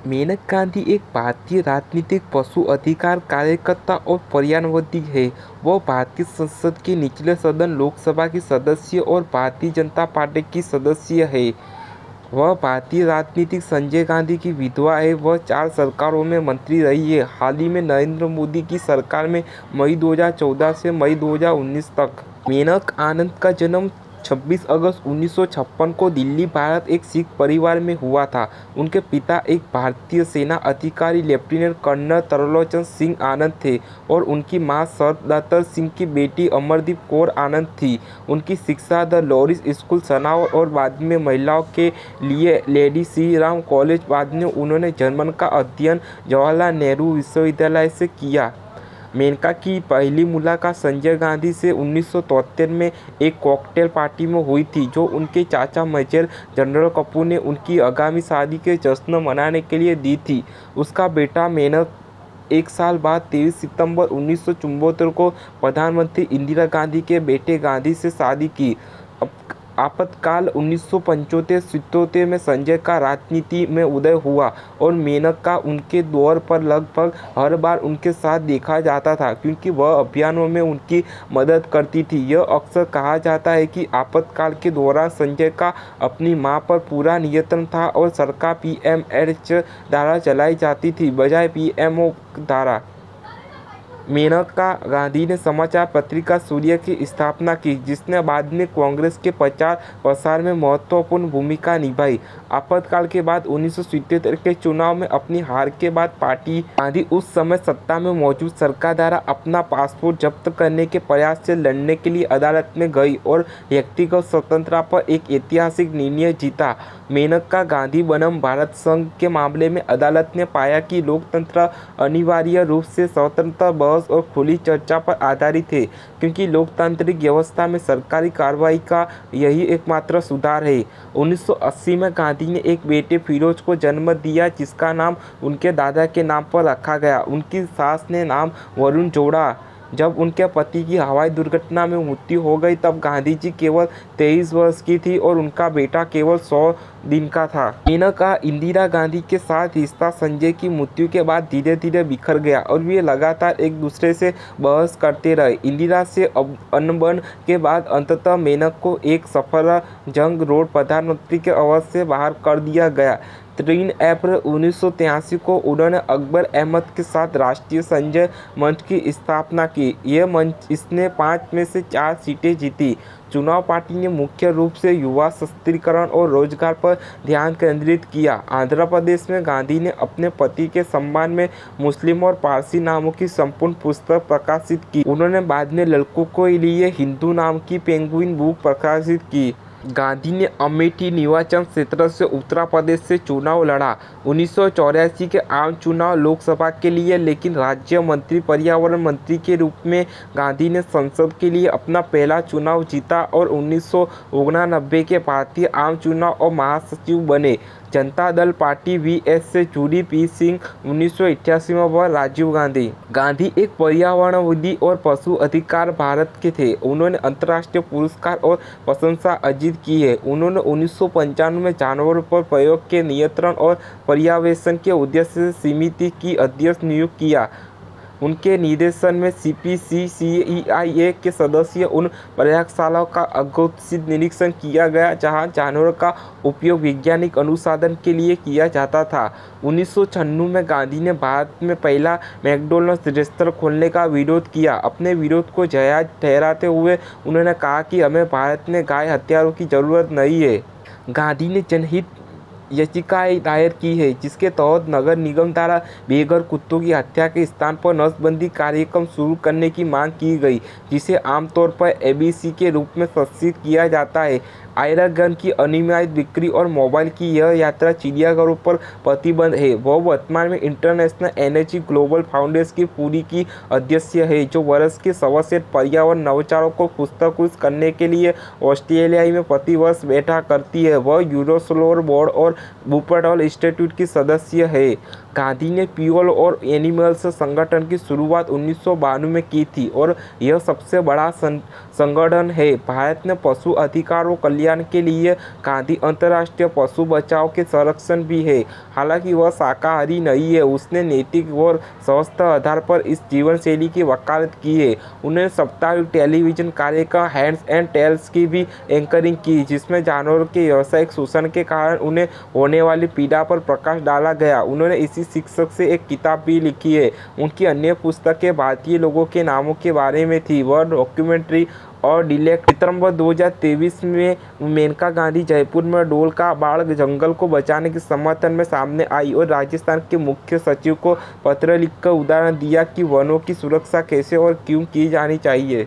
मेनका गांधी एक भारतीय राजनीतिक पशु अधिकार कार्यकर्ता और पर्यावरणवादी है। वह भारतीय संसद के निचले सदन लोकसभा की सदस्य और भारतीय जनता पार्टी की सदस्य है। वह भारतीय राजनीतिक संजय गांधी की विधवा है। वह 4 सरकारों में मंत्री रही है। हाल ही में नरेंद्र मोदी की सरकार में मई 2014 से मई 2019 तक। मेनका आनंद का जन्म 26 अगस्त 1956 को दिल्ली, भारत एक सिख परिवार में हुआ था। उनके पिता एक भारतीय सेना अधिकारी लेफ्टिनेंट कर्नल त्रिलोचन सिंह आनंद थे और उनकी मां सरदार सिंह की बेटी अमरदीप कौर आनंद थी। उनकी शिक्षा द लॉरेंस स्कूल सनावड़ और बाद में महिलाओं के लिए लेडी श्री राम कॉलेज, बाद में उन्होंने जर्मन का अध्ययन जवाहरलाल नेहरू विश्वविद्यालय से किया। मेनका की पहली मुलाकात संजय गांधी से 1973 में एक कॉकटेल पार्टी में हुई थी, जो उनके चाचा मेजर जनरल कपूर ने उनकी आगामी शादी के जश्न मनाने के लिए दी थी। उसका बेटा मेनका 1 साल बाद 23 सितंबर 1974 को प्रधानमंत्री इंदिरा गांधी के बेटे गांधी से शादी की। आपातकाल 1975-76 में संजय का राजनीति में उदय हुआ और मेनका उनके दौर पर लगभग हर बार उनके साथ देखा जाता था, क्योंकि वह अभियानों में उनकी मदद करती थी। यह अक्सर कहा जाता है कि आपातकाल के दौरान संजय का अपनी मां पर पूरा नियंत्रण था और सरकार पीएमएच द्वारा चलाई जाती थी, बजाय पीएमओ द्वारा। मेनका गांधी ने समाचार पत्रिका सूर्य की स्थापना की, जिसने बाद में कांग्रेस के प्रचार प्रसार में महत्वपूर्ण भूमिका निभाई। आपातकाल के बाद 1977 के चुनाव में अपनी हार के बाद पार्टी गांधी उस समय सत्ता में मौजूद सरकार द्वारा अपना पासपोर्ट जब्त करने के प्रयास से लड़ने के लिए अदालत में गई और व्यक्तिगत स्वतंत्रता पर एक ऐतिहासिक निर्णय जीता। मेनका गांधी बनाम भारत संघ के मामले में अदालत ने पाया कि लोकतंत्र अनिवार्य रूप से स्वतंत्र बहस और खुली चर्चा पर आधारित है, क्योंकि लोकतांत्रिक व्यवस्था में सरकारी कार्रवाई का यही एकमात्र सुधार है। 1980 में गांधी ने एक बेटे फिरोज को जन्म दिया, जिसका नाम उनके दादा के नाम पर रखा गया। उनकी सास ने नाम वरुण जोड़ा। जब उनके पति की हवाई दुर्घटना में मृत्यु हो गई, तब गांधी जी केवल 23 वर्ष की थी और उनका बेटा केवल 100 दिन का था। मेनका इंदिरा गांधी के साथ रिश्ता संजय की मृत्यु के बाद धीरे धीरे बिखर गया और वे लगातार एक दूसरे से बहस करते रहे। इंदिरा से अनबन के बाद अंततः मेनका को एक सफल जंग रोड प्रधानमंत्री के अवध से बाहर कर दिया गया। 3 अप्रैल 1983 को उन्होंने अकबर अहमद के साथ राष्ट्रीय संजय मंच की स्थापना की। यह मंच इसने 5 में से 4 सीटें जीती। चुनाव पार्टी ने मुख्य रूप से युवा सशक्तिकरण और रोजगार पर ध्यान केंद्रित किया। आंध्र प्रदेश में गांधी ने अपने पति के सम्मान में मुस्लिम और पारसी नामों की संपूर्ण पुस्तक प्रकाशित की। उन्होंने बाद में लड़कों के लिए हिंदू नाम की पेंगुइन बुक प्रकाशित की। गांधी ने अमेठी निर्वाचन क्षेत्र से उत्तर प्रदेश से चुनाव लड़ा। 1984 के आम चुनाव लोकसभा के लिए, लेकिन राज्य मंत्री पर्यावरण मंत्री के रूप में गांधी ने संसद के लिए अपना पहला चुनाव जीता और 1989 के भारतीय आम चुनाव और महासचिव बने। जनता दल पार्टी वीएस से जुड़ी पी सिंह 1988 में वह राजीव गांधी एक पर्यावरणवादी और पशु अधिकार भारत के थे। उन्होंने अंतर्राष्ट्रीय पुरस्कार और प्रशंसा अर्जित की है। उन्होंने 1995 में जानवरों पर प्रयोग के नियंत्रण और पर्यवेक्षण के उद्देश्य से समिति की अध्यक्ष नियुक्त किया। उनके निर्देशन में CPC-CEIA के सदस्य उन प्रयोगशालाओं का अघोषित निरीक्षण किया गया जहां जानवरों का उपयोग वैज्ञानिक अनुसंधान के लिए किया जाता था। 1996 में गांधी ने भारत में पहला मैकडॉनल्ड्स रेस्तरां खोलने का विरोध किया। अपने विरोध को जायज ठहराते हुए उन्होंने कहा कि हमें भारत में गाय हत्यारों की जरूरत नहीं है। गांधी ने जनहित याचिकाएं दायर की है, जिसके तहत नगर निगम द्वारा बेघर कुत्तों की हत्या के स्थान पर नसबंदी कार्यक्रम शुरू करने की मांग की गई, जिसे आमतौर पर ABC के रूप में संदर्भित किया जाता है। आयरन गन की अनियमित बिक्री और मोबाइल की यह यात्रा चिड़ियाघरों पर प्रतिबंध है। वह वर्तमान में इंटरनेशनल एनर्जी ग्लोबल फाउंडेशन की पूरी की अध्यक्ष है, जो वर्ष के सर्वश्रेष्ठ पर्यावरण नवाचारों को पुरस्कृत करने के लिए ऑस्ट्रेलिया में प्रतिवर्ष बैठक करती है। वह यूरोसोलर बोर्ड और वुपरटल इंस्टीट्यूट की सदस्य है। गांधी ने पीपल और एनिमल्स संगठन की शुरुआत 1992 में की थी और यह सबसे बड़ा संगठन है। भारत ने पशु अधिकारों, कल्याण अभियान के लिए गांधी अंतर्राष्ट्रीय पशु बचाव के संरक्षण भी है। हालांकि वह शाकाहारी नहीं है, उसने नैतिक और स्वस्थ आधार पर इस जीवन शैली की वकालत की है। उन्होंने साप्ताहिक टेलीविजन कार्यक्रम हेड्स एंड टेल्स की भी एंकरिंग की, जिसमें जानवरों के व्यावसायिक शोषण के कारण उन्हें होने वाली पीड़ा पर प्रकाश डाला गया। उन्होंने इसी शीर्षक से एक किताब भी लिखी है। उनकी अन्य पुस्तकें भारतीय लोगों के नामों के बारे में थी। वह डॉक्यूमेंट्री और डिलेक्ट सितंबर 2023 में मेनका गांधी जयपुर में डोल-का बाड़ जंगल को बचाने के समर्थन में सामने आई और राजस्थान के मुख्य सचिव को पत्र लिखकर उदाहरण दिया कि वनों की सुरक्षा कैसे और क्यों की जानी चाहिए।